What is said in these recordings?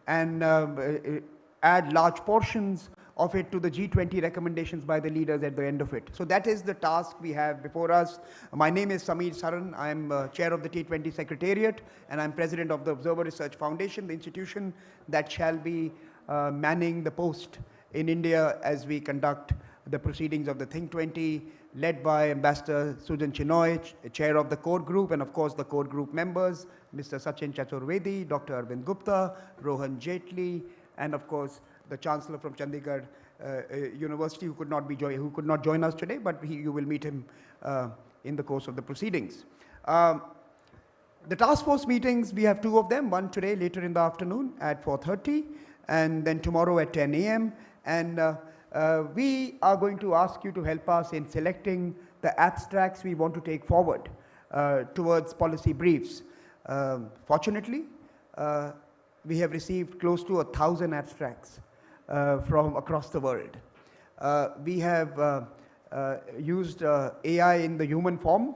and add large portions of it to the G20 recommendations by the leaders at the end of it. So that is the task we have before us. My name is Samir Saran. I'm chair of the T20 Secretariat, and I'm president of the Observer Research Foundation, the institution that shall be manning the post in India as we conduct the proceedings of the Think20, led by Ambassador Sujan Chinoy, chair of the core group, and of course the core group members, Mr. Sachin Chaturvedi, Dr. Arvind Gupta, Rohan Jaitley, and of course the Chancellor from Chandigarh University, who could not join us today, but you will meet him in the course of the proceedings. The task force meetings, we have two of them, one today later in the afternoon at 4:30, and then tomorrow at 10 a.m. And we are going to ask you to help us in selecting the abstracts we want to take forward towards policy briefs. Fortunately, we have received close to 1,000 abstracts from across the world. We have used AI in the human form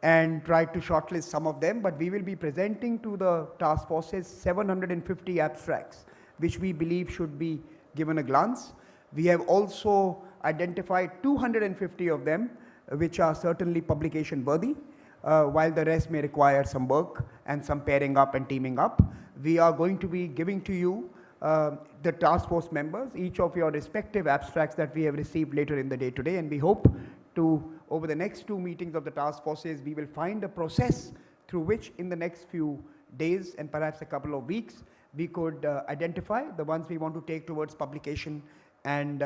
and tried to shortlist some of them, but we will be presenting to the task forces 750 abstracts, which we believe should be given a glance. We have also identified 250 of them, which are certainly publication worthy, while the rest may require some work and some pairing up and teaming up. We are going to be giving to you, the task force members, each of your respective abstracts that we have received later in the day today, and we hope to, over the next two meetings of the task forces, we will find a process through which in the next few days and perhaps a couple of weeks, we could identify the ones we want to take towards publication and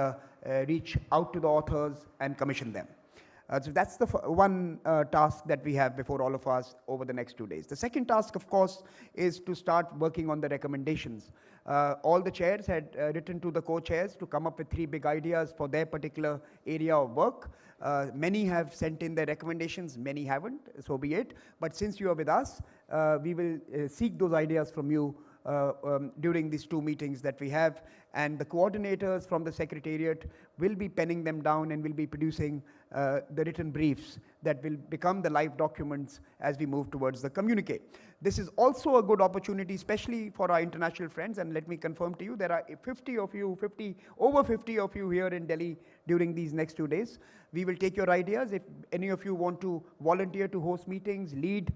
reach out to the authors and commission them. So that's the one task that we have before all of us over the next 2 days. The second task, of course, is to start working on the recommendations. All the chairs had written to the co-chairs to come up with 3 big ideas for their particular area of work. Many have sent in their recommendations, many haven't, so be it. But since you are with us, we will seek those ideas from you during these 2 meetings that we have, and the coordinators from the Secretariat will be penning them down and will be producing the written briefs that will become the live documents as we move towards the communique. This is also a good opportunity, especially for our international friends, and let me confirm to you, there are over 50 of you here in Delhi during these next 2 days. We will take your ideas. If any of you want to volunteer to host meetings, lead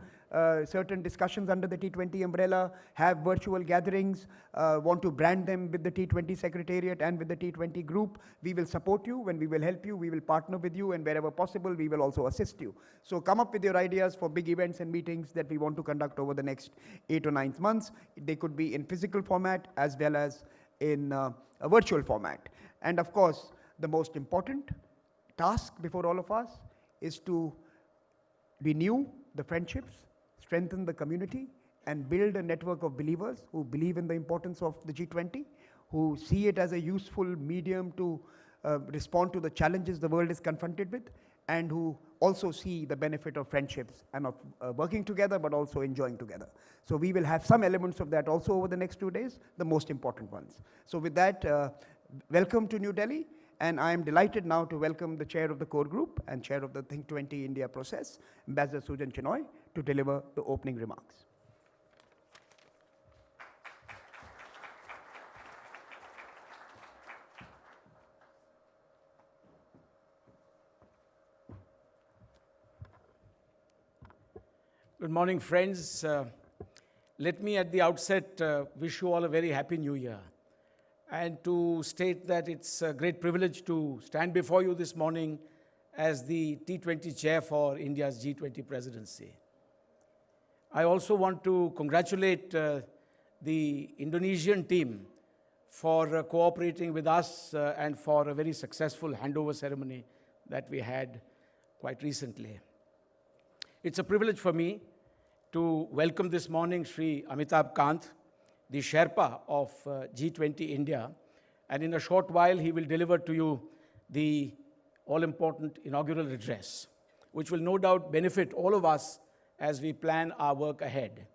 certain discussions under the T20 umbrella, have virtual gatherings, want to brand them with the T20 Secretariat and with the T20 group, we will support you and we will help you, we will partner with you, and wherever possible, we will also assist you. So come up with your ideas for big events and meetings that we want to conduct over the next 8 or 9 months. They could be in physical format as well as in a virtual format. And of course, the most important task before all of us is to renew the friendships, strengthen the community, and build a network of believers who believe in the importance of the G20, who see it as a useful medium to respond to the challenges the world is confronted with, and who also see the benefit of friendships and of working together, but also enjoying together. So we will have some elements of that also over the next 2 days, the most important ones. So with that, welcome to New Delhi. And I am delighted now to welcome the chair of the core group and chair of the Think20 India process, Ambassador Sujan Chinoy, to deliver the opening remarks. Good morning, friends. Let me at the outset wish you all a very happy new year, and to state that it's a great privilege to stand before you this morning as the T20 chair for India's G20 presidency. I also want to congratulate the Indonesian team for cooperating with us and for a very successful handover ceremony that we had quite recently. It's a privilege for me to welcome this morning Sri Amitabh Kant, the Sherpa of G20 India, and in a short while he will deliver to you the all-important inaugural address, which will no doubt benefit all of us as we plan our work ahead.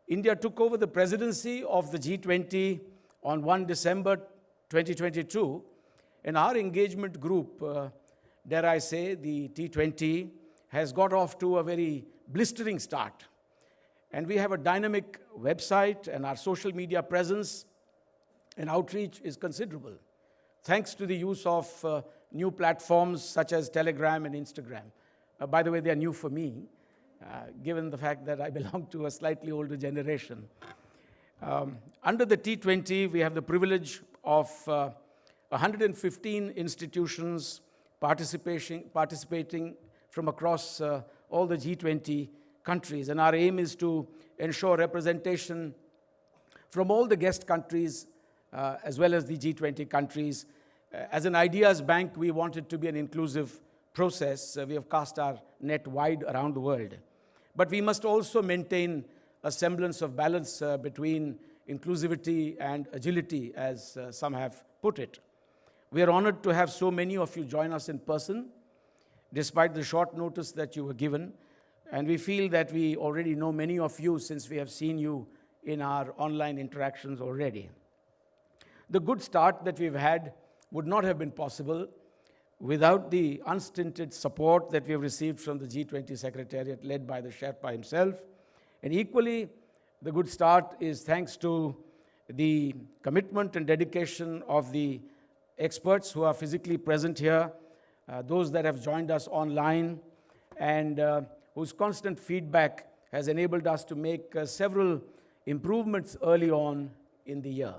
India took over the presidency of the G20 on 1 December 2022, and our engagement group, dare I say, the T20, has got off to a very blistering start. And we have a dynamic website, and our social media presence and outreach is considerable, thanks to the use of new platforms such as Telegram and Instagram. By the way, they are new for me, given the fact that I belong to a slightly older generation. Under the T20, we have the privilege of 115 institutions participating from across all the G20 countries. And our aim is to ensure representation from all the guest countries as well as the G20 countries. As an ideas bank, we want it to be an inclusive process. We have cast our net wide around the world. But we must also maintain a semblance of balance between inclusivity and agility, as some have put it. We are honored to have so many of you join us in person, despite the short notice that you were given. And we feel that we already know many of you since we have seen you in our online interactions already. The good start that we've had would not have been possible without the unstinted support that we have received from the G20 Secretariat led by the Sherpa himself. And equally, the good start is thanks to the commitment and dedication of the experts who are physically present here, those that have joined us online, and whose constant feedback has enabled us to make several improvements early on in the year.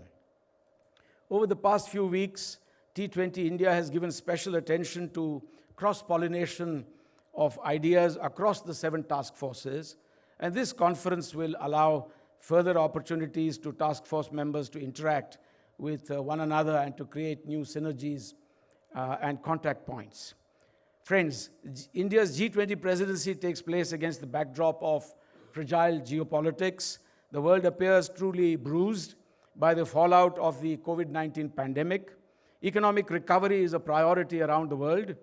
Over the past few weeks, T20 India has given special attention to cross-pollination of ideas across the 7 task forces, and this conference will allow further opportunities to task force members to interact with one another and to create new synergies and contact points. Friends, India's G20 presidency takes place against the backdrop of fragile geopolitics. The world appears truly bruised by the fallout of the COVID-19 pandemic. Economic recovery is a priority around the world.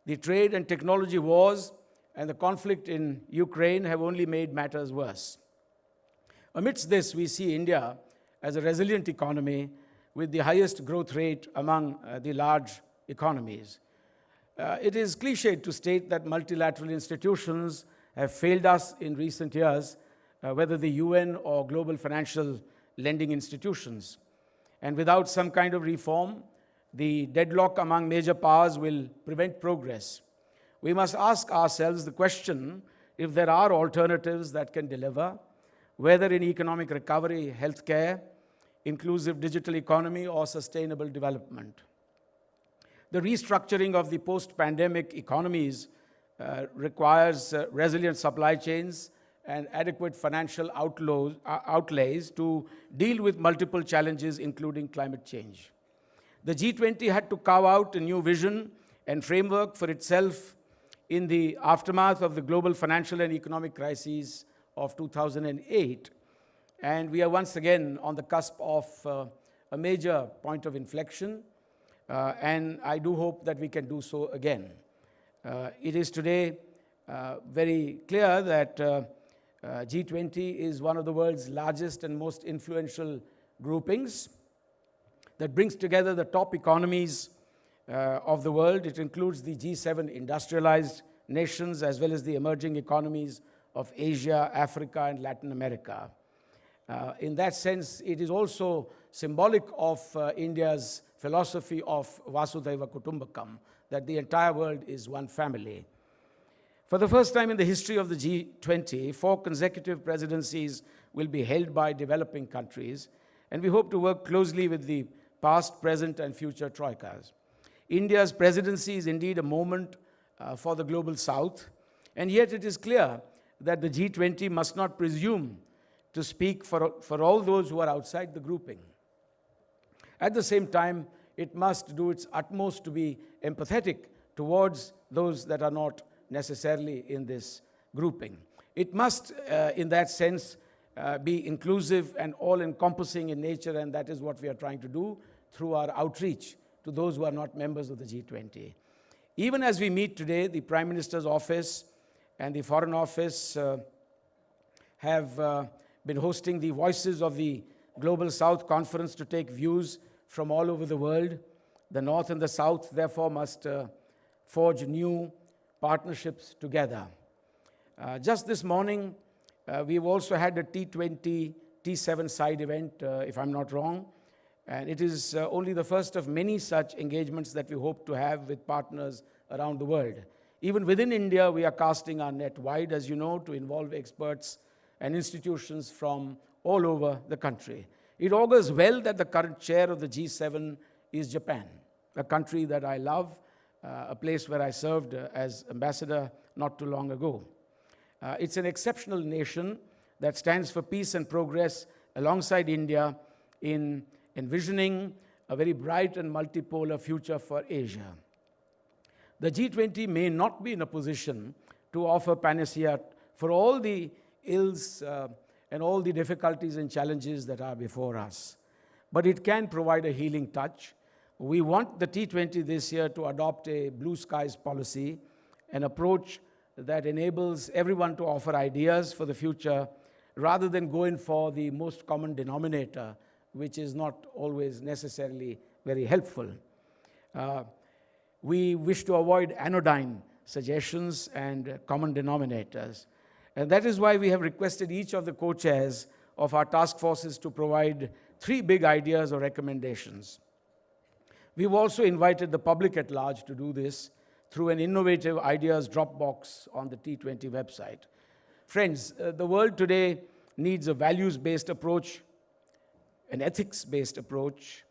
The trade and technology wars and the conflict in Ukraine have only made matters worse. Amidst this, we see India as a resilient economy with the highest growth rate among the large economies. It is cliched to state that multilateral institutions have failed us in recent years, whether the UN or global financial lending institutions. And without some kind of reform, the deadlock among major powers will prevent progress. We must ask ourselves the question if there are alternatives that can deliver, whether in economic recovery, healthcare, inclusive digital economy, or sustainable development. The restructuring of the post-pandemic economies requires resilient supply chains and adequate financial outlays to deal with multiple challenges, including climate change. The G20 had to carve out a new vision and framework for itself in the aftermath of the global financial and economic crises of 2008. And we are once again on the cusp of a major point of inflection. And I do hope that we can do so again. It is today very clear that G20 is one of the world's largest and most influential groupings that brings together the top economies of the world. It includes the G7 industrialized nations as well as the emerging economies of Asia, Africa, and Latin America. In that sense, it is also symbolic of India's philosophy of Vasudhaiva Kutumbakam, that the entire world is one family. For the first time in the history of the G20, 4 consecutive presidencies will be held by developing countries, and we hope to work closely with the past, present, and future troikas. India's presidency is indeed a moment for the global south, and yet it is clear that the G20 must not presume to speak for all those who are outside the grouping. At the same time, it must do its utmost to be empathetic towards those that are not necessarily in this grouping. It must, in that sense, be inclusive and all-encompassing in nature, and that is what we are trying to do through our outreach to those who are not members of the G20. Even as we meet today, the Prime Minister's office and the Foreign Office have been hosting the Voices of the Global South Conference to take views from all over the world. The North and the South, therefore, must forge new partnerships together. Just this morning, We've also had a T20 T7 side event, if I'm not wrong. And it is only the first of many such engagements that we hope to have with partners around the world. Even within India, we are casting our net wide, as you know, to involve experts and institutions from all over the country. It augurs well that the current chair of the G7 is Japan, a country that I love, a place where I served as ambassador not too long ago. It's an exceptional nation that stands for peace and progress alongside India in envisioning a very bright and multipolar future for Asia. The G20 may not be in a position to offer panacea for all the ills and all the difficulties and challenges that are before us, but it can provide a healing touch. We want the T20 this year to adopt a blue skies policy, an approach that enables everyone to offer ideas for the future rather than going for the most common denominator, which is not always necessarily very helpful. We wish to avoid anodyne suggestions and common denominators. And that is why we have requested each of the co-chairs of our task forces to provide 3 big ideas or recommendations. We've also invited the public at large to do this through an innovative ideas Dropbox on the T20 website. Friends, the world today needs a values-based approach, an ethics-based approach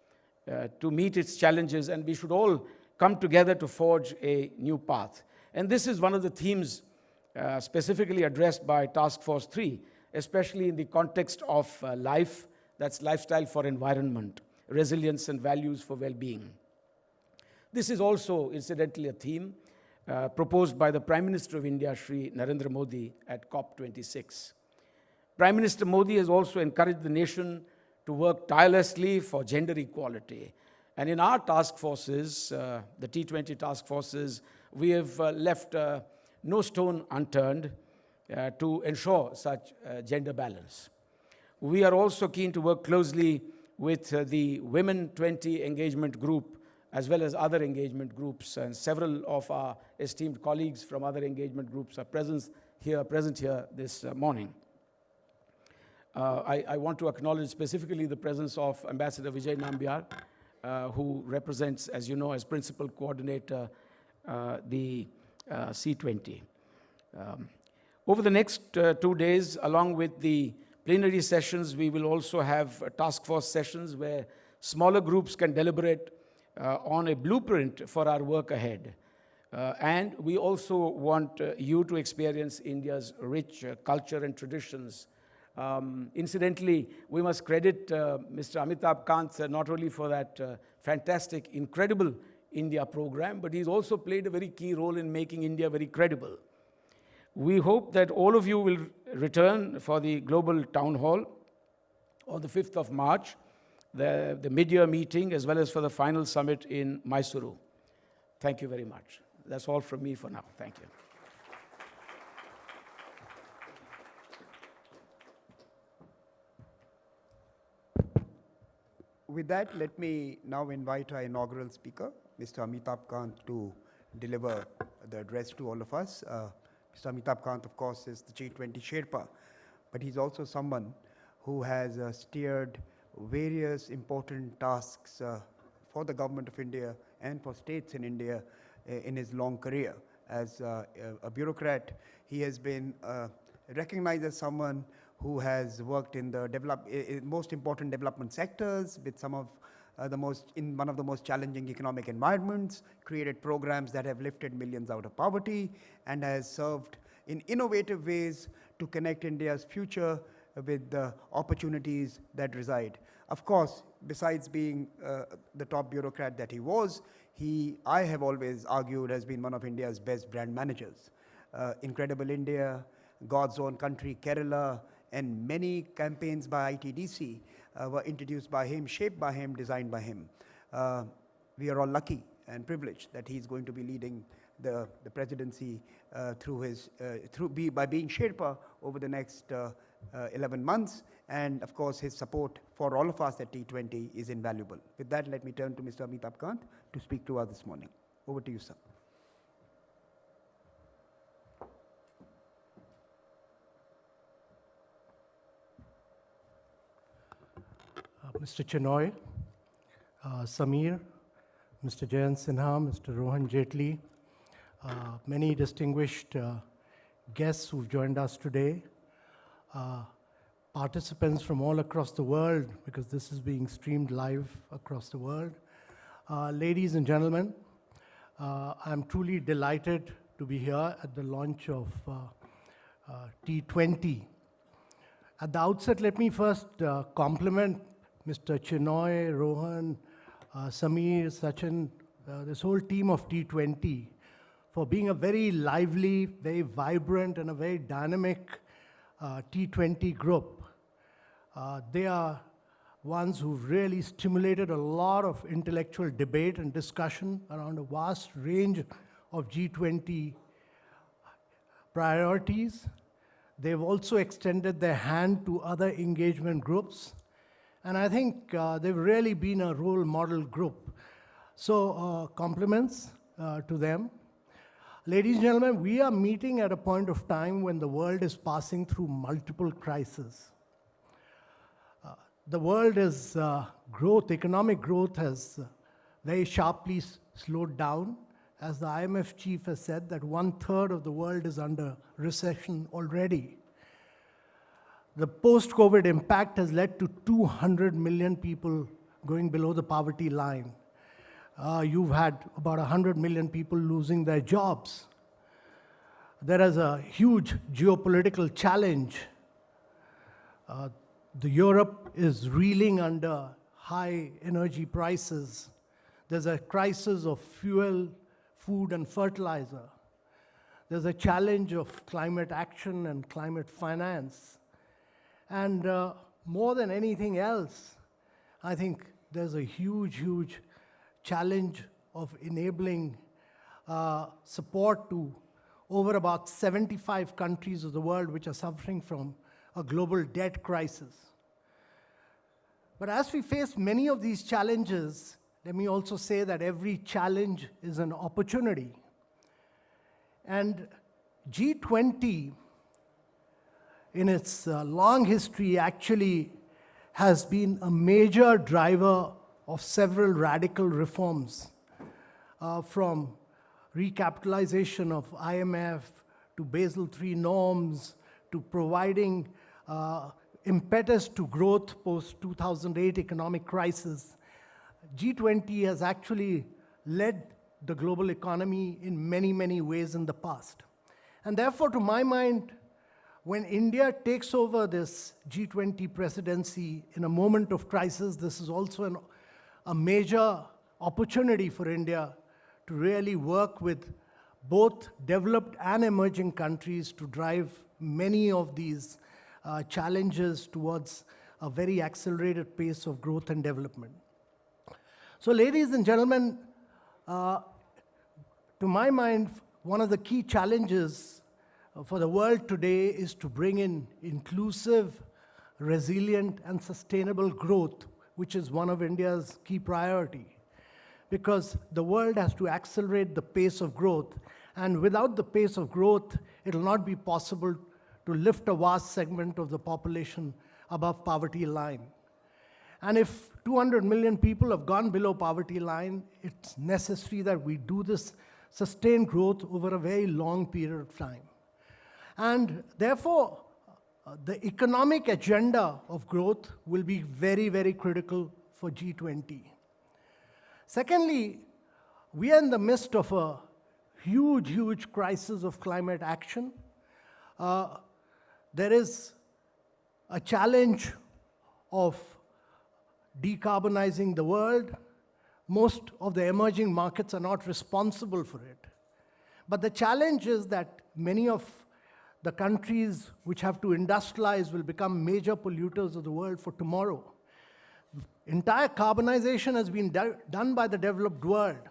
to meet its challenges, and we should all come together to forge a new path. And this is one of the themes specifically addressed by Task Force 3, especially in the context of life, that's lifestyle for environment, resilience and values for well-being. This is also, incidentally, a theme proposed by the Prime Minister of India, Shri Narendra Modi, at COP26. Prime Minister Modi has also encouraged the nation to work tirelessly for gender equality. And in our task forces, the T20 task forces, we have left no stone unturned to ensure such gender balance. We are also keen to work closely with the Women 20 engagement group, as well as other engagement groups, and several of our esteemed colleagues from other engagement groups are present here this morning. I want to acknowledge specifically the presence of Ambassador Vijay who represents, as you know, as principal coordinator, the C20. Over the next 2 days, along with the plenary sessions, we will also have task force sessions where smaller groups can deliberate on a blueprint for our work ahead. And we also want you to experience India's rich culture and traditions. Incidentally, we must credit Mr. Amitabh Kant not only for that fantastic, incredible India program, but he's also played a very key role in making India very credible. We hope that all of you will return for the Global Town Hall on the 5th of March, the mid-year meeting, as well as for the final summit in Mysuru. Thank you very much. That's all from me for now. Thank you. With that, let me now invite our inaugural speaker, Mr. Amitabh Kant, to deliver the address to all of us. Mr. Amitabh Kant, of course, is the G20 Sherpa, but he's also someone who has steered various important tasks for the government of India and for states in India in his long career. As a bureaucrat, he has been recognized as someone who has worked in the most important development sectors with some of in one of the most challenging economic environments, created programs that have lifted millions out of poverty, and has served in innovative ways to connect India's future with the opportunities that reside. Of course, besides being the top bureaucrat that he was, I have always argued, has been one of India's best brand managers. Incredible India, God's Own Country, Kerala, and many campaigns by ITDC were introduced by him, shaped by him, designed by him. We are all lucky and privileged that he's going to be leading the presidency by being Sherpa over the next 11 months. And of course, his support for all of us at T20 is invaluable. With that, let me turn to Mr. Amitabh Kant to speak to us this morning. Over to you, sir. Mr. Chinoy, Samir, Mr. Sinha, Mr. Rohan, Jaitley, many distinguished guests who've joined us today, participants from all across the world, because this is being streamed live across the world. Ladies and gentlemen, I'm truly delighted to be here at the launch of T20. At the outset, let me first compliment Mr. Chinoy, Rohan, Samir, Sachin, this whole team of T20 for being a very lively, very vibrant, and a very dynamic T20 group. They are ones who've really stimulated a lot of intellectual debate and discussion around a vast range of G20 priorities. They've also extended their hand to other engagement groups. And I think they've really been a role model group. So compliments to them. Ladies and gentlemen, we are meeting at a point of time when the world is passing through multiple crises. The world is economic growth has very sharply slowed down. As the IMF chief has said, that 1/3 of the world is under recession already. The post-COVID impact has led to 200 million people going below the poverty line. You've had about 100 million people losing their jobs. There is a huge geopolitical challenge. Europe is reeling under high energy prices. There's a crisis of fuel, food, and fertilizer. There's a challenge of climate action and climate finance. And more than anything else, I think there's a huge challenge of enabling support to over about 75 countries of the world which are suffering from a global debt crisis. But as we face many of these challenges, let me also say that every challenge is an opportunity. And G20, in its long history, actually has been a major driver of several radical reforms, from recapitalization of IMF to Basel III norms to providing impetus to growth post-2008 economic crisis. G20 has actually led the global economy in many ways in the past. And therefore, to my mind, when India takes over this G20 presidency in a moment of crisis, this is also a major opportunity for India to really work with both developed and emerging countries to drive many of these challenges towards a very accelerated pace of growth and development. So ladies and gentlemen, to my mind, one of the key challenges for the world today is to bring in inclusive, resilient, and sustainable growth, which is one of India's key priority. Because the world has to accelerate the pace of growth, and without the pace of growth, it will not be possible to lift a vast segment of the population above poverty line. And if 200 million people have gone below poverty line, it's necessary that we do this sustained growth over a very long period of time. And therefore, the economic agenda of growth will be very critical for G20. Secondly, we are in the midst of a huge crisis of climate action. There is a challenge of decarbonizing the world. Most of the emerging markets are not responsible for it. But the challenge is that many of the countries which have to industrialize will become major polluters of the world for tomorrow. Entire carbonization has been done by the developed world.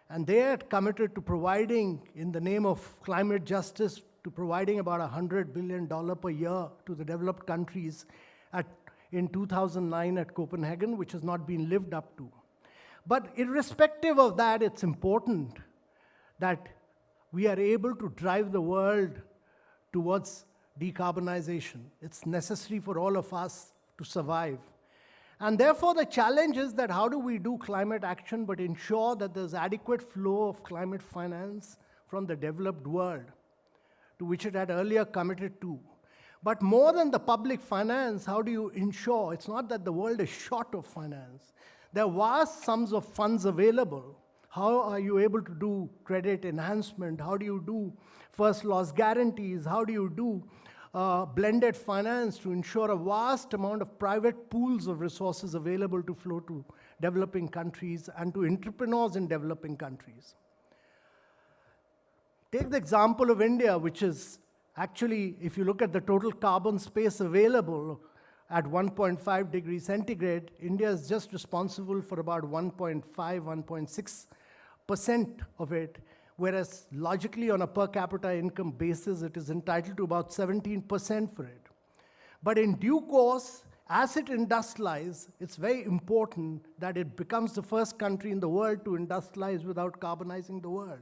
And they are committed to providing, in the name of climate justice, to providing about $100 billion per year to the developed countries in 2009 at Copenhagen, which has not been lived up to. But irrespective of that, it's important that we are able to drive the world towards decarbonization. It's necessary for all of us to survive. And therefore, the challenge is that how do we do climate action but ensure that there's adequate flow of climate finance from the developed world, to which it had earlier committed to. But more than the public finance, how do you ensure? It's not that the world is short of finance. There are vast sums of funds available. How are you able to do credit enhancement? How do you do first loss guarantees? How do you do blended finance to ensure a vast amount of private pools of resources available to flow to developing countries and to entrepreneurs in developing countries? Take the example of India, which is actually, if you look at the total carbon space available at 1.5 degrees centigrade, India is just responsible for about 1.5, 1.6% of it, whereas logically on a per capita income basis, it is entitled to about 17% for it. But in due course, as it industrializes, it's very important that it becomes the first country in the world to industrialize without carbonizing the world.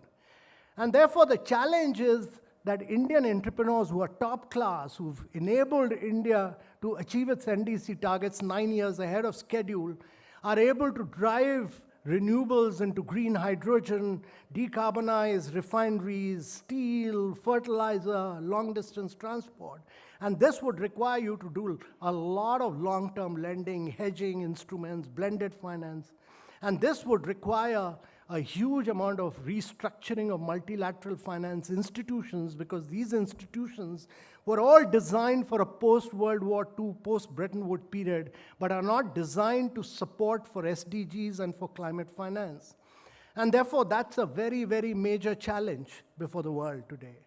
And therefore, the challenge is that Indian entrepreneurs who are top class, who've enabled India to achieve its NDC targets 9 years ahead of schedule, are able to drive renewables into green hydrogen, decarbonize refineries, steel, fertilizer, long-distance transport. And this would require you to do a lot of long-term lending, hedging instruments, blended finance. And this would require a huge amount of restructuring of multilateral finance institutions, because these institutions were all designed for a post-World War II, post-Bretton Woods period, but are not designed to support for SDGs and for climate finance. And therefore, that's a very, very major challenge before the world today.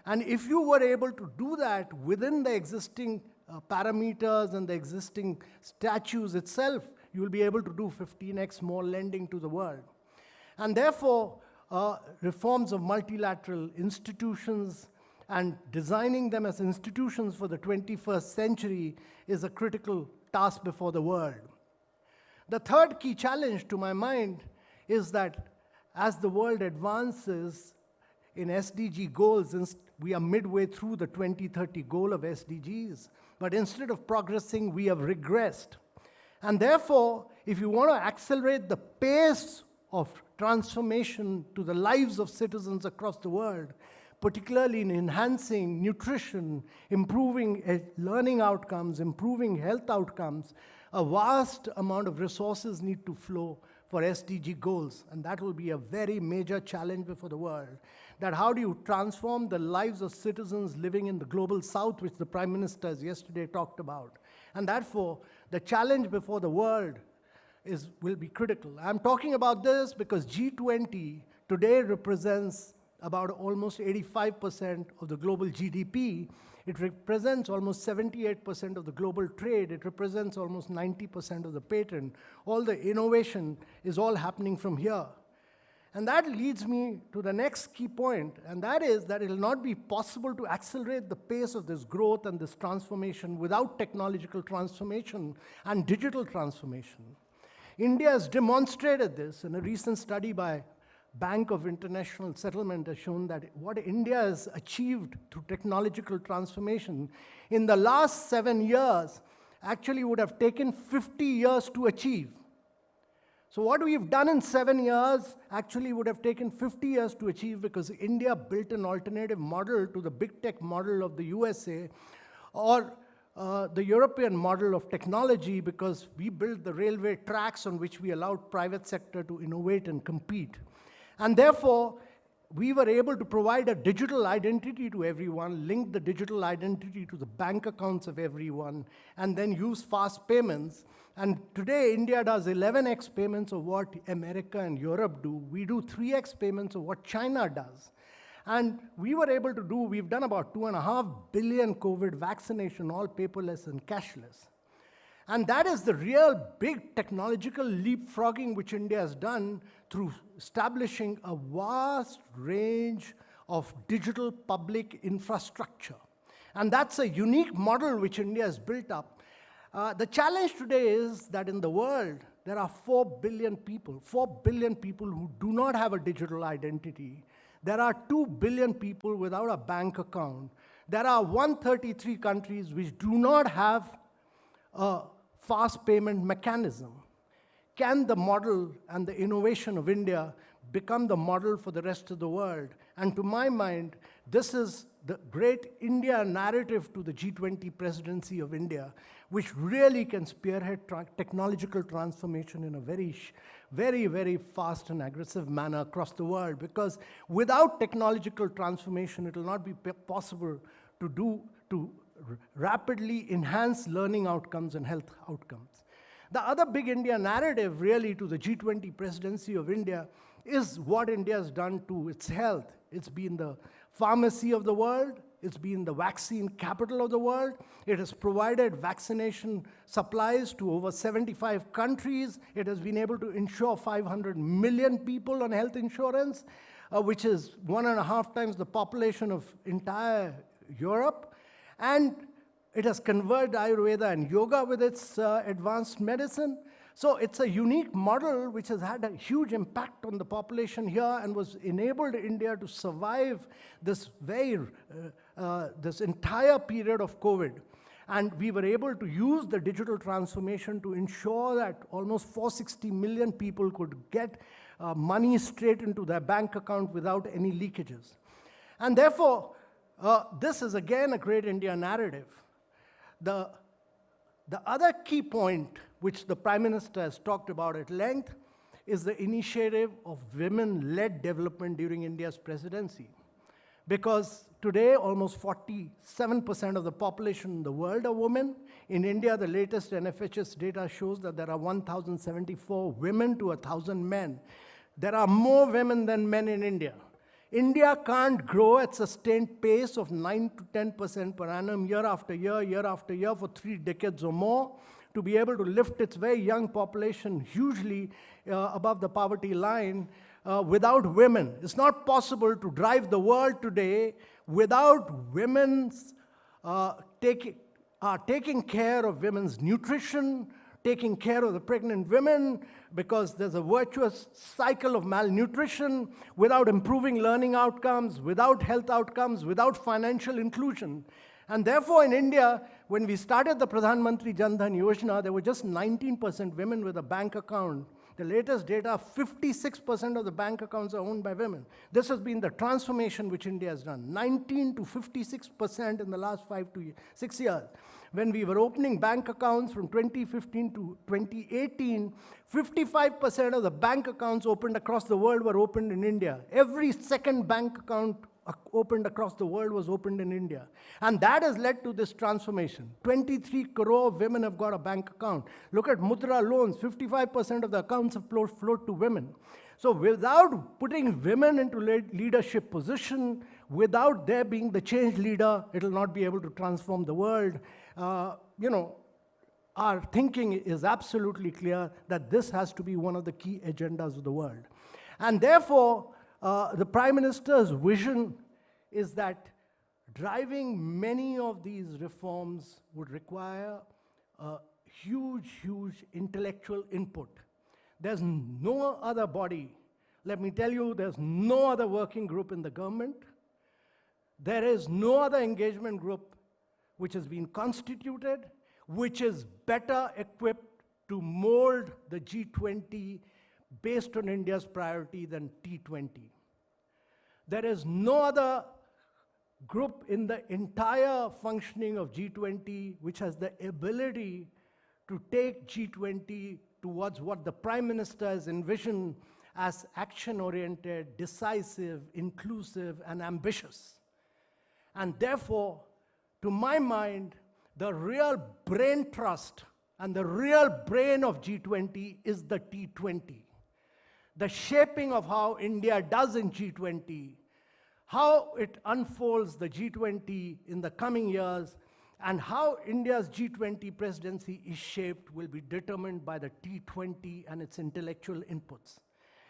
And if you were able to do that within the existing parameters and the existing statutes itself, you will be able to do 15x more lending to the world. And therefore, reforms of multilateral institutions and designing them as institutions for the 21st century is a critical task before the world. The third key challenge to my mind is that as the world advances in SDG goals, we are midway through the 2030 goal of SDGs, but instead of progressing, we have regressed. And therefore, if you want to accelerate the pace of transformation to the lives of citizens across the world, particularly in enhancing nutrition, improving learning outcomes, improving health outcomes, a vast amount of resources need to flow for SDG goals. And that will be a very major challenge before the world. That how do you transform the lives of citizens living in the global south, which the Prime Minister yesterday talked about. And therefore, the challenge before the world will be critical. I'm talking about this because G20 today represents about almost 85% of the global GDP. It represents almost 78% of the global trade. It represents almost 90% of the patent. All the innovation is all happening from here. And that leads me to the next key point, and that is that it will not be possible to accelerate the pace of this growth and this transformation without technological transformation and digital transformation. India has demonstrated this, and a recent study by Bank of International Settlement has shown that what India has achieved through technological transformation in the last 7 years actually would have taken 50 years to achieve. So what we've done in 7 years actually would have taken 50 years to achieve, because India built an alternative model to the big tech model of the USA or the European model of technology, because we built the railway tracks on which we allowed private sector to innovate and compete. And therefore, we were able to provide a digital identity to everyone, link the digital identity to the bank accounts of everyone, and then use fast payments. And today, India does 11x payments of what America and Europe do. We do 3x payments of what China does. And we were able to do, we've done about 2.5 billion COVID vaccination, all paperless and cashless. And that is the real big technological leapfrogging which India has done through establishing a vast range of digital public infrastructure. And that's a unique model which India has built up. The challenge today is that in the world, there are 4 billion people who do not have a digital identity. There are 2 billion people without a bank account. There are 133 countries which do not have a fast payment mechanism. Can the model and the innovation of India become the model for the rest of the world? And to my mind, this is the great India narrative to the G20 presidency of India, which really can spearhead technological transformation in a very fast and aggressive manner across the world. Because without technological transformation, it will not be possible to rapidly enhance learning outcomes and health outcomes. The other big India narrative really to the G20 presidency of India is what India has done to its health. It's been the pharmacy of the world. It's been the vaccine capital of the world. It has provided vaccination supplies to over 75 countries. It has been able to insure 500 million people on health insurance, which is 1.5 times the population of entire Europe. And it has converged Ayurveda and yoga with its advanced medicine. So it's a unique model which has had a huge impact on the population here and was enabled India to survive this this entire period of COVID. And we were able to use the digital transformation to ensure that almost 460 million people could get money straight into their bank account without any leakages. And therefore, this is again a great India narrative. The other key point, which the Prime Minister has talked about at length, is the initiative of women-led development during India's presidency. Because today, almost 47% of the population in the world are women. In India, the latest NFHS data shows that there are 1,074 women to 1,000 men. There are more women than men in India. India can't grow at sustained pace of 9 to 10% per annum year after year for 3 decades or more to be able to lift its very young population hugely above the poverty line without women. It's not possible to drive the world today without women's taking care of women's nutrition, taking care of the pregnant women, because there's a virtuous cycle of malnutrition, without improving learning outcomes, without health outcomes, without financial inclusion. And therefore, in India, when we started the Pradhan Mantri Jan Dhan Yojana, there were just 19% women with a bank account. The latest data, 56% of the bank accounts are owned by women. This has been the transformation which India has done, 19 to 56% in the last 5 to 6 years. When we were opening bank accounts from 2015 to 2018, 55% of the bank accounts opened across the world were opened in India. Every second bank account opened across the world was opened in India. And that has led to this transformation. 23 crore women have got a bank account. Look at Mudra loans, 55% of the accounts have flowed to women. So without putting women into leadership position, without their being the change leader, it will not be able to transform the world. Our thinking is absolutely clear that this has to be one of the key agendas of the world. And therefore, the Prime Minister's vision is that driving many of these reforms would require huge intellectual input. There's no other body, let me tell you, there's no other working group in the government. There is no other engagement group which has been constituted, which is better equipped to mold the G20 based on India's priority than T20. There is no other group in the entire functioning of G20 which has the ability to take G20 towards what the Prime Minister has envisioned as action-oriented, decisive, inclusive, and ambitious. And therefore, to my mind, the real brain trust and the real brain of G20 is the T20. The shaping of how India does in G20, how it unfolds the G20 in the coming years, and how India's G20 presidency is shaped will be determined by the T20 and its intellectual inputs.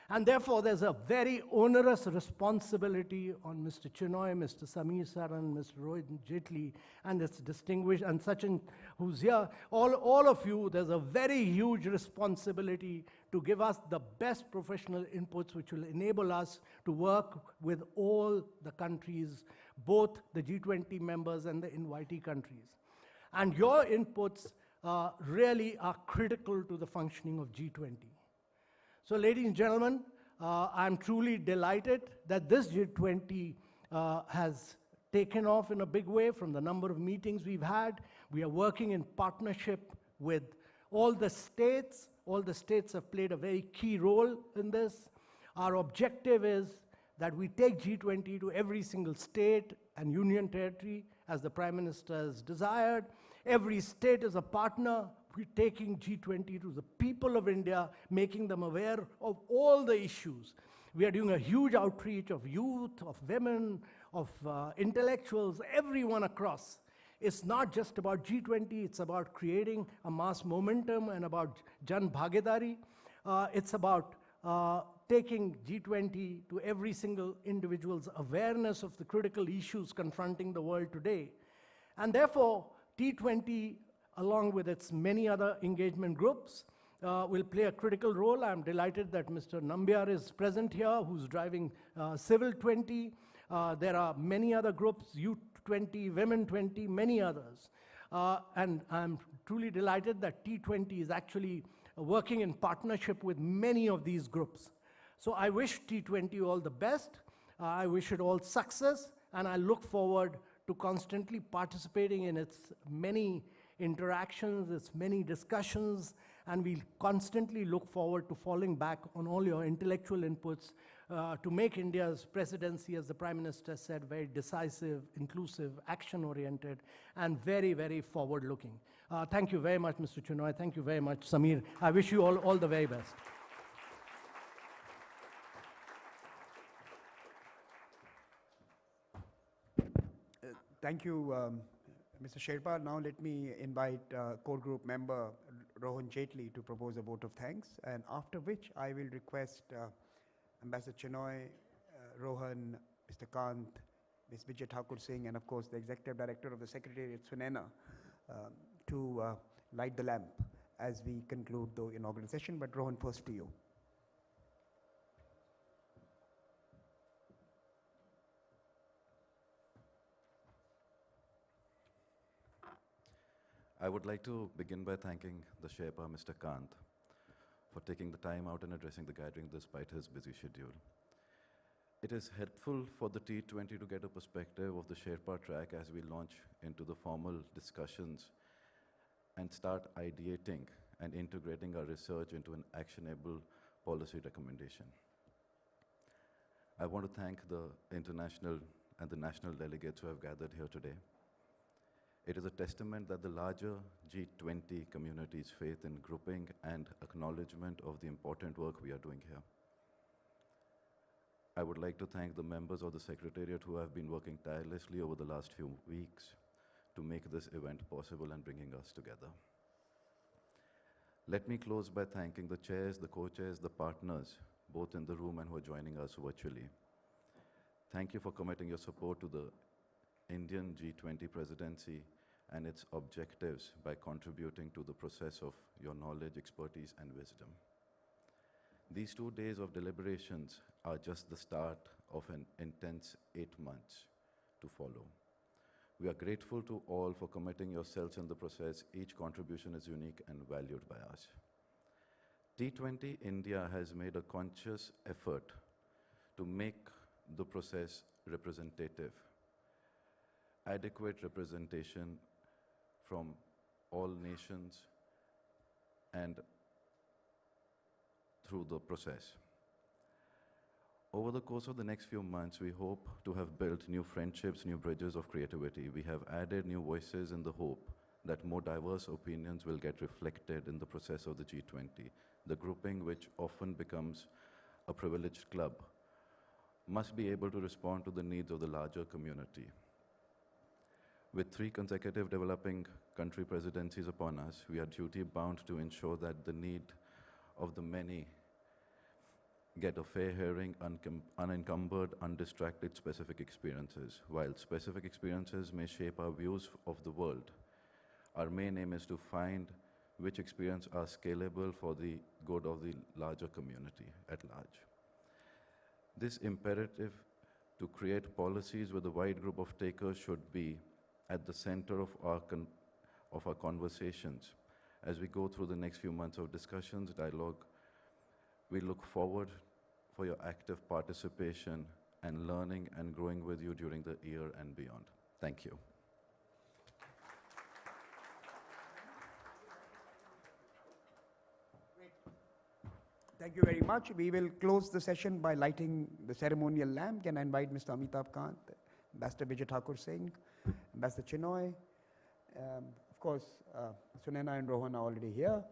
And therefore, there's a very onerous responsibility on Mr. Chinoy, Mr. Samir, Saran, Mr. Rohan, Jaitley, and its distinguished, and Sachin, who's here, all of you, there's a very huge responsibility to give us the best professional inputs which will enable us to work with all the countries, both the G20 members and the invitee countries. And your inputs really are critical to the functioning of G20. So ladies and gentlemen, I'm truly delighted that this G20 has taken off in a big way from the number of meetings we've had. We are working in partnership with all the states. All the states have played a very key role in this. Our objective is that we take G20 to every single state and union territory as the Prime Minister has desired. Every state is a partner. We're taking G20 to the people of India, making them aware of all the issues. We are doing a huge outreach of youth, of women, of intellectuals, everyone across. It's not just about G20, it's about creating a mass momentum and about Jan Bhagidari. It's about taking G20 to every single individual's awareness of the critical issues confronting the world today. And therefore, T20, along with its many other engagement groups, will play a critical role. I'm delighted that Mr. Nambiar is present here, who's driving Civil 20. There are many other groups, Youth 20, Women 20, many others. And I'm truly delighted that T20 is actually working in partnership with many of these groups. So I wish T20 all the best. I wish it all success, and I look forward to constantly participating in its many interactions, its many discussions, and we constantly look forward to falling back on all your intellectual inputs to make India's presidency, as the Prime Minister said, very decisive, inclusive, action-oriented, and very, very forward-looking. Thank you very much, Mr. Chinoy. Thank you very much, Samir. I wish you all the very best. Thank you, Mr. Sherpa. Now let me invite core group member Rohan Jaitley to propose a vote of thanks, and after which I will request Ambassador Chinoy, Rohan, Mr. Kant, Ms. Vijay Thakur Singh, and of course the Executive Director of the Secretariat, Sunena, to light the lamp as we conclude the inaugural session. But Rohan, first to you. I would like to begin by thanking the Sherpa, Mr. Kant, for taking the time out and addressing the gathering despite his busy schedule. It is helpful for the T20 to get a perspective of the Sherpa track as we launch into the formal discussions and start ideating and integrating our research into an actionable policy recommendation. I want to thank the international and the national delegates who have gathered here today. It is a testament that the larger G20 community's faith in grouping and acknowledgement of the important work we are doing here. I would like to thank the members of the Secretariat who have been working tirelessly over the last few weeks to make this event possible and bringing us together. Let me close by thanking the chairs, the co-chairs, the partners, both in the room and who are joining us virtually. Thank you for committing your support to the Indian G20 presidency and its objectives by contributing to the process of your knowledge, expertise, and wisdom. These 2 days of deliberations are just the start of an intense 8 months to follow. We are grateful to all for committing yourselves in the process. Each contribution is unique and valued by us. T20 India has made a conscious effort to make the process representative. Adequate representation from all nations and through the process. Over the course of the next few months, we hope to have built new friendships, new bridges of creativity. We have added new voices in the hope that more diverse opinions will get reflected in the process of the G20. The grouping, which often becomes a privileged club, must be able to respond to the needs of the larger community. With 3 consecutive developing country presidencies upon us, we are duty-bound to ensure that the need of the many get a fair hearing, unencumbered, undistracted specific experiences. While specific experiences may shape our views of the world, our main aim is to find which experiences are scalable for the good of the larger community at large. This imperative to create policies with a wide group of takers should be at the center of our conversations As we go through the next few months of discussions, dialogue, we look forward for your active participation and learning and growing with you during the year and beyond. Thank you. Thank you very much. We will close the session by lighting the ceremonial lamp. Can I invite Mr. Amitabh Kant, Ambassador Vijay Thakur Singh, Ambassador Chinoy. Of course, Sunena and Rohan are already here.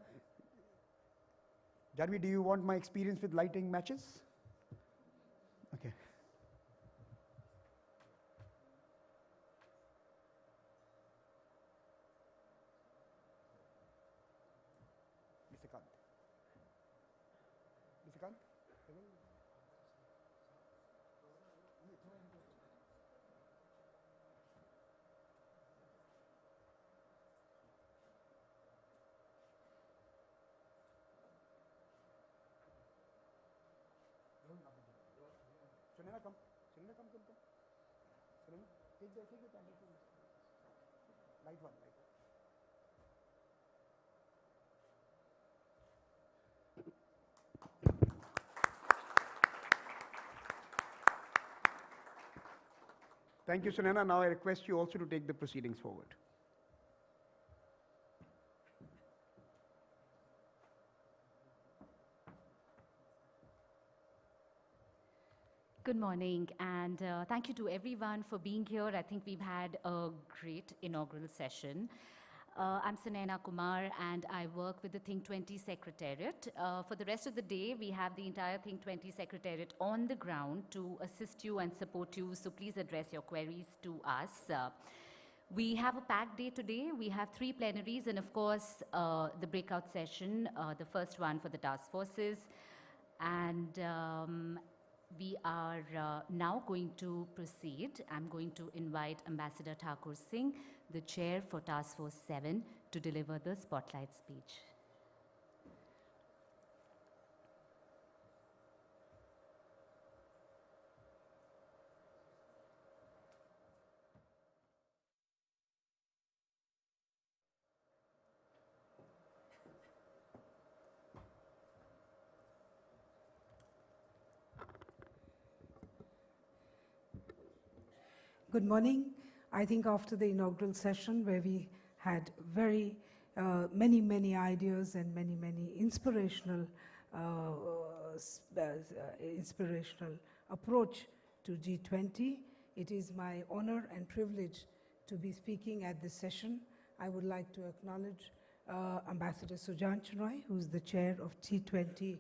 Jaitley, do you want my experience with lighting matches? Okay. Mr. Kant. Mr. Kant? Sunena, come. Sunena, come. Sunena, take the candle. Light one. Thank you, Sunena. Now I request you also to take the proceedings forward. Good morning, and thank you to everyone for being here. I think we've had a great inaugural session. I'm Sanena Kumar, and I work with the Think20 Secretariat. For the rest of the day, we have the entire Think20 Secretariat on the ground to assist you and support you, so please address your queries to us. We have a packed day today. We have 3 plenaries and, of course, the breakout session, the first one for the task forces. And we are now going to proceed. I'm going to invite Ambassador Thakur Singh, the chair for Task Force 7, to deliver the spotlight speech. Good morning. I think after the inaugural session where we had very many ideas and many inspirational approach to G20, it is my honor and privilege to be speaking at this session. I would like to acknowledge Ambassador Sujan, who is the chair of T20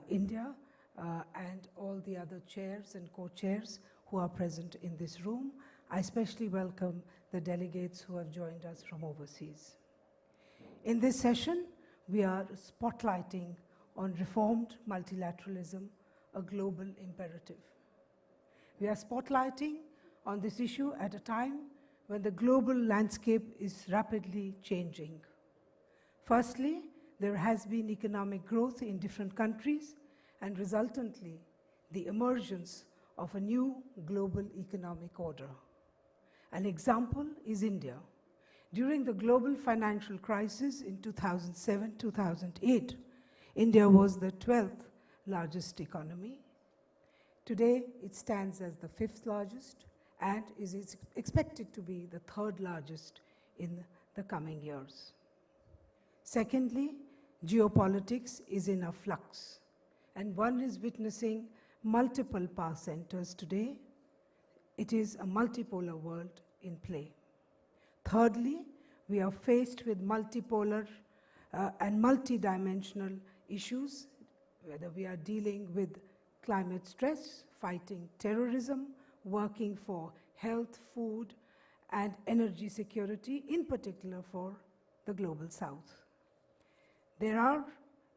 India, and all the other chairs and co-chairs who are present in this room. I especially welcome the delegates who have joined us from overseas. In this session, we are spotlighting on reformed multilateralism, a global imperative. We are spotlighting on this issue at a time when the global landscape is rapidly changing. Firstly, there has been economic growth in different countries, and resultantly, the emergence of a new global economic order. An example is India. During the global financial crisis in 2007-2008, India was the 12th largest economy. Today, it stands as the 5th largest and is expected to be the 3rd largest in the coming years. Secondly, geopolitics is in a flux, and one is witnessing multiple power centers today. It is a multipolar world in play. Thirdly, we are faced with multipolar and multidimensional issues, whether we are dealing with climate stress, fighting terrorism, working for health, food, and energy security, in particular for the global south. There are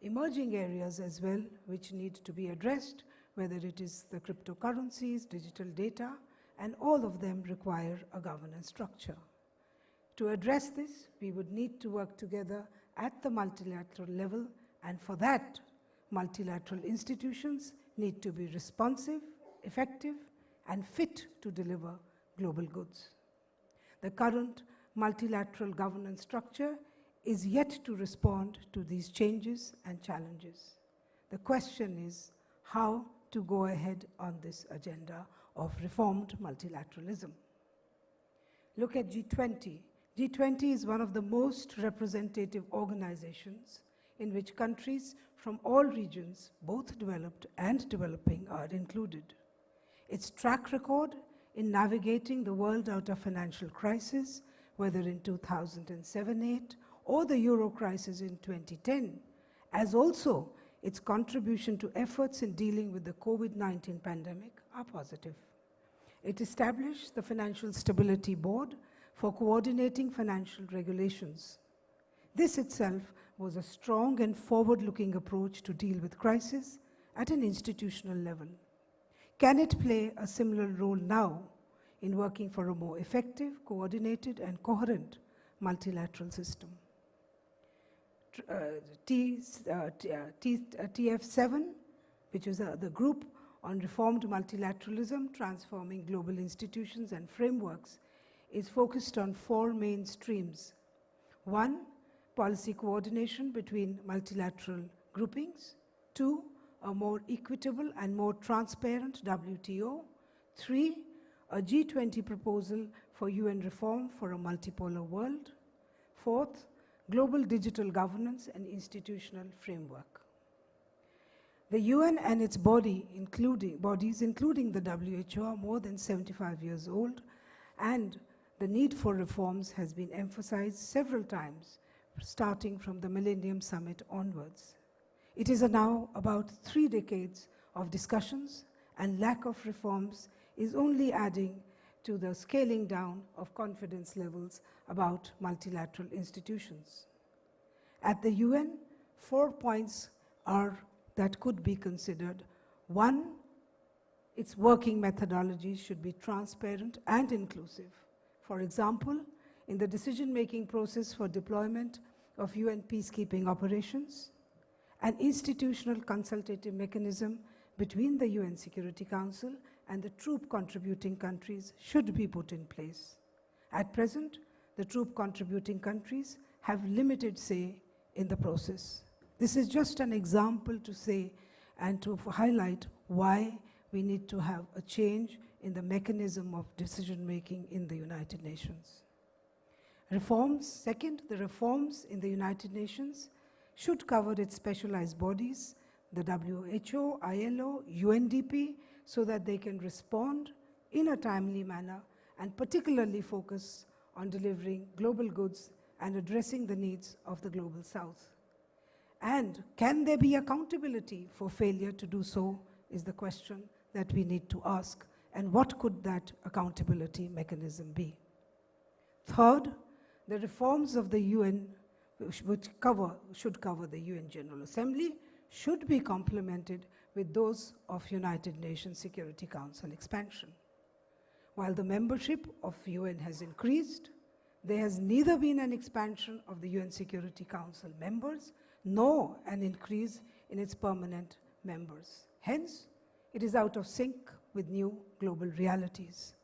emerging areas as well which need to be addressed, whether it is the cryptocurrencies, digital data, and all of them require a governance structure. To address this, we would need to work together at the multilateral level, and for that, multilateral institutions need to be responsive, effective, and fit to deliver global goods. The current multilateral governance structure is yet to respond to these changes and challenges. The question is how to go ahead on this agenda of reformed multilateralism. Look at G20. G20 is one of the most representative organizations in which countries from all regions, both developed and developing, are included. Its track record in navigating the world out of financial crisis, whether in 2007-08 or the Euro crisis in 2010, as also its contribution to efforts in dealing with the COVID-19 pandemic, are positive. It established the Financial Stability Board for coordinating financial regulations. This itself was a strong and forward-looking approach to deal with crisis at an institutional level. Can it play a similar role now in working for a more effective, coordinated, and coherent multilateral system? TF7, which is the group on reformed multilateralism, transforming global institutions and frameworks, is focused on 4 main streams. 1, policy coordination between multilateral groupings. 2, a more equitable and more transparent WTO. 3, a G20 proposal for UN reform for a multipolar world. 4th, global digital governance and institutional framework. The UN and its bodies, including the WHO, are more than 75 years old, and the need for reforms has been emphasized several times, starting from the Millennium Summit onwards. It is now about 3 decades of discussions, and lack of reforms is only adding to the scaling down of confidence levels about multilateral institutions. At the UN, 4 points are that could be considered. 1, its working methodologies should be transparent and inclusive. For example, in the decision-making process for deployment of UN peacekeeping operations, an institutional consultative mechanism between the UN Security Council and the troop contributing countries should be put in place. At present, the troop contributing countries have limited say in the process. This is just an example to say and to highlight why we need to have a change in the mechanism of decision-making in the United Nations. Reforms, second, the reforms in the United Nations should cover its specialized bodies, the WHO, ILO, UNDP, so that they can respond in a timely manner and particularly focus on delivering global goods and addressing the needs of the global South. And can there be accountability for failure to do so is the question that we need to ask, and what could that accountability mechanism be? Third, the reforms of the UN should cover the UN General Assembly, should be complemented with those of United Nations Security Council expansion. While the membership of UN has increased, there has neither been an expansion of the UN Security Council members nor an increase in its permanent members. Hence, it is out of sync with new global realities.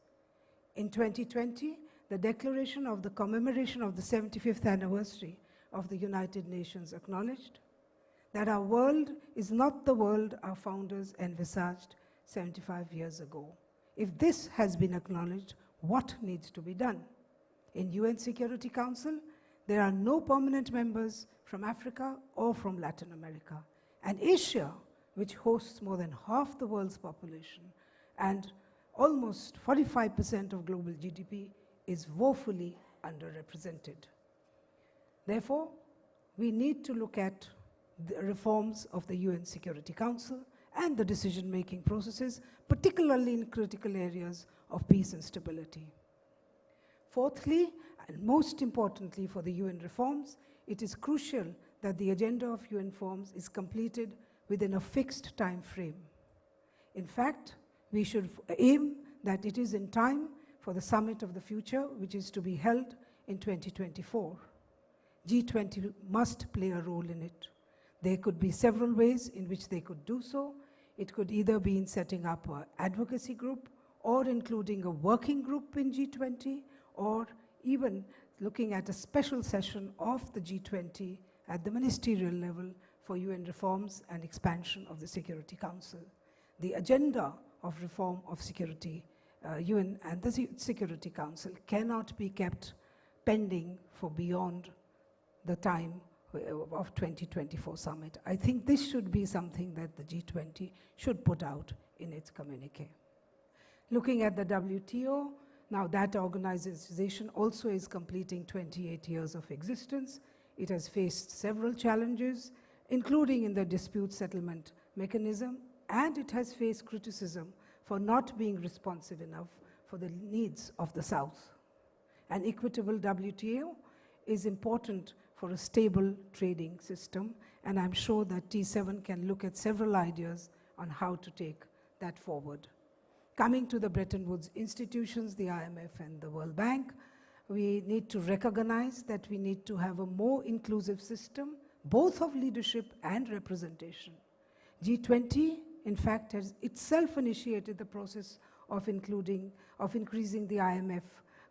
In 2020, the declaration of the commemoration of the 75th anniversary of the United Nations acknowledged that our world is not the world our founders envisaged 75 years ago. If this has been acknowledged, what needs to be done? In UN Security Council, there are no permanent members from Africa or from Latin America. And Asia, which hosts more than half the world's population and almost 45% of global GDP, is woefully underrepresented. Therefore, we need to look at the reforms of the UN Security Council and the decision-making processes, particularly in critical areas of peace and stability. Fourthly, and most importantly for the UN reforms, it is crucial that the agenda of UN reforms is completed within a fixed time frame. In fact, we should aim that it is in time for the Summit of the Future, which is to be held in 2024. G20 must play a role in it. There could be several ways in which they could do so. It could either be in setting up an advocacy group or including a working group in G20, or even looking at a special session of the G20 at the ministerial level for UN reforms and expansion of the Security Council. The agenda of reform of security, UN and the Security Council cannot be kept pending for beyond the time of 2024 summit. I think this should be something that the G20 should put out in its communique. Looking at the WTO, now that organization also is completing 28 years of existence. It has faced several challenges, including in the dispute settlement mechanism, and it has faced criticism for not being responsive enough for the needs of the South. An equitable WTO is important for a stable trading system, and I'm sure that T7 can look at several ideas on how to take that forward. Coming to the Bretton Woods institutions, the IMF and the World Bank, we need to recognize that we need to have a more inclusive system, both of leadership and representation. G20, in fact, has itself initiated the process of increasing the IMF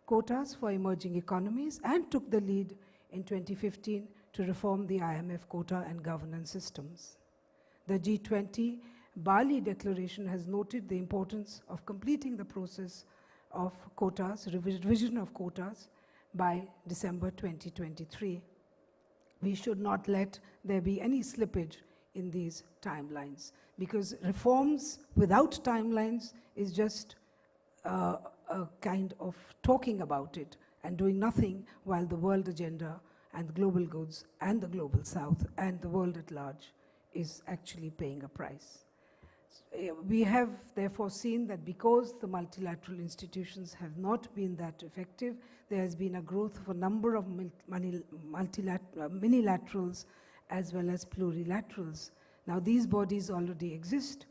quotas for emerging economies and took the lead in 2015 to reform the IMF quota and governance systems. The G20 Bali Declaration has noted the importance of completing the process of quotas, revision of quotas, by December 2023. We should not let there be any slippage in these timelines, because reforms without timelines is just a kind of talking about it and doing nothing, while the world agenda and global goods and the global South and the world at large is actually paying a price. We have therefore seen that because the multilateral institutions have not been that effective, there has been a growth of a number of minilaterals as well as plurilaterals. Now these bodies already exist,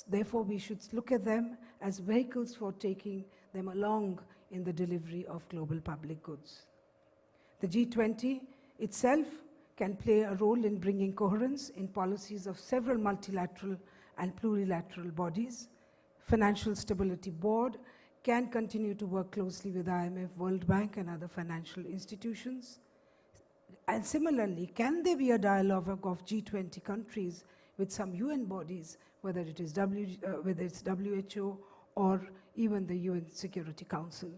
therefore we should look at them as vehicles for taking them along in the delivery of global public goods. The G20 itself can play a role in bringing coherence in policies of several multilateral and plurilateral bodies. Financial Stability Board can continue to work closely with IMF, World Bank, and other financial institutions. And similarly, can there be a dialogue of G20 countries with some UN bodies, whether it's WHO or even the UN Security Council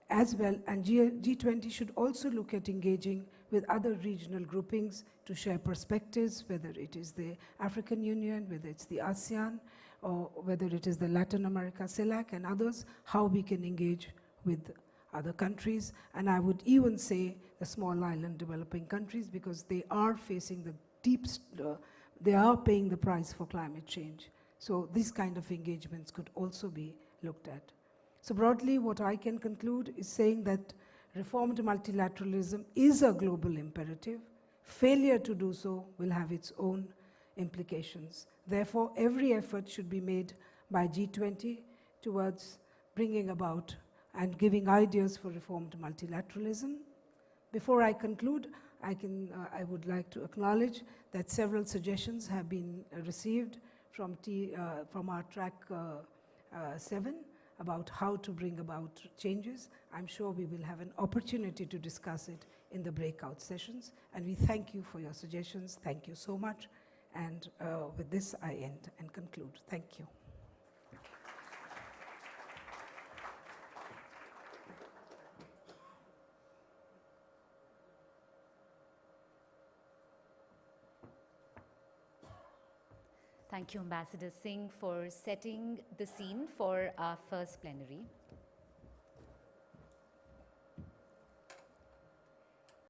as well? And G20 should also look at engaging with other regional groupings to share perspectives, whether it is the African Union, whether it's the ASEAN, or whether it is the Latin America, CELAC, and others, how we can engage with other countries. And I would even say the small island developing countries, because they are facing the they are paying the price for climate change. So these kind of engagements could also be looked at. So broadly, what I can conclude is saying that reformed multilateralism is a global imperative. Failure to do so will have its own implications. Therefore, every effort should be made by G20 towards bringing about and giving ideas for reformed multilateralism. Before I conclude, I would like to acknowledge that several suggestions have been received from our track 7 about how to bring about changes. I'm sure we will have an opportunity to discuss it in the breakout sessions, and we thank you for your suggestions. Thank you so much. And with this, I end and conclude. Thank you. Thank you, Ambassador Singh, for setting the scene for our first plenary.